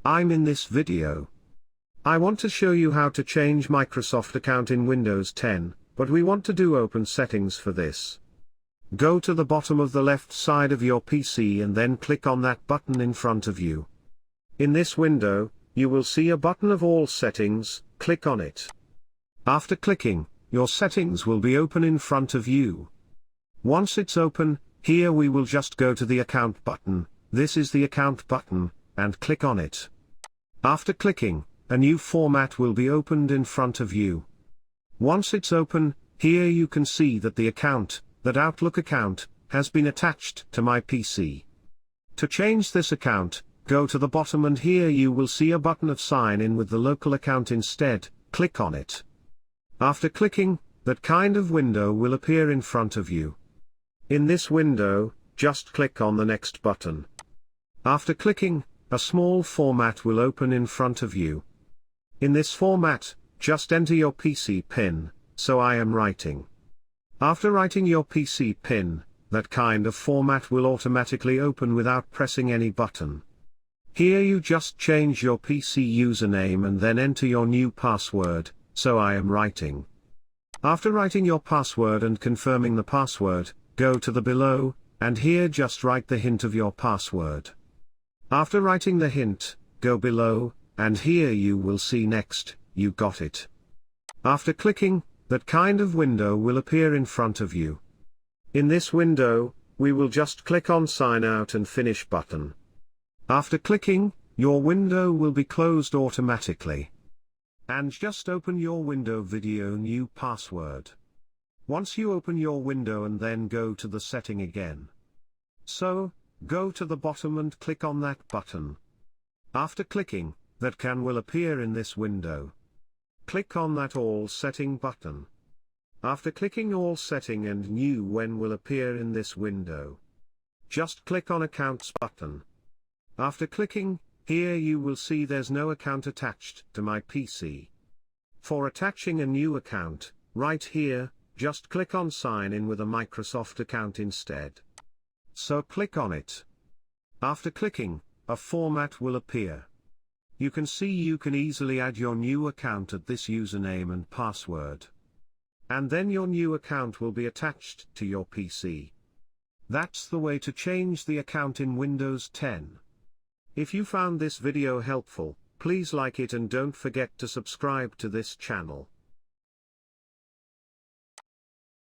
I'm in this video. I want to show you how to change Microsoft account in Windows 10, but we want to do open settings for this. Go to the bottom of the left side of your PC and then click on that button in front of you. In this window, you will see a button of all settings, click on it. After clicking, your settings will be open in front of you. Once it's open, here we will just go to the account button, this is the account button, and click on it. After clicking, a new format will be opened in front of you. Once it's open, here you can see that the account, that Outlook account, has been attached to my PC. To change this account, go to the bottom and here you will see a button of sign in with the local account instead, click on it. After clicking, that kind of window will appear in front of you. In this window, just click on the next button. After clicking, a small format will open in front of you. In this format, just enter your PC PIN, so I am writing. After writing your PC PIN, that kind of format will automatically open without pressing any button. Here you just change your PC username and then enter your new password, so I am writing. After writing your password and confirming the password, go to the below, and here just write the hint of your password. After writing the hint, go below, and here you will see next, you got it. After clicking, that kind of window will appear in front of you. In this window, we will just click on Sign Out and Finish button. After clicking, your window will be closed automatically. And just open your window video New Password. Once you open your window and then go to the setting again. So, go to the bottom and click on that button. After clicking, that can will appear in this window. Click on that All Setting button. After clicking All Setting and New When will appear in this window. Just click on Accounts button. After clicking, here you will see there's no account attached to my PC. For attaching a new account, right here, just click on Sign In with a Microsoft account instead. So click on it. After clicking, a format will appear. You can see you can easily add your new account at this username and password. And then your new account will be attached to your PC. That's the way to change the account in Windows 10. If you found this video helpful, please like it and don't forget to subscribe to this channel.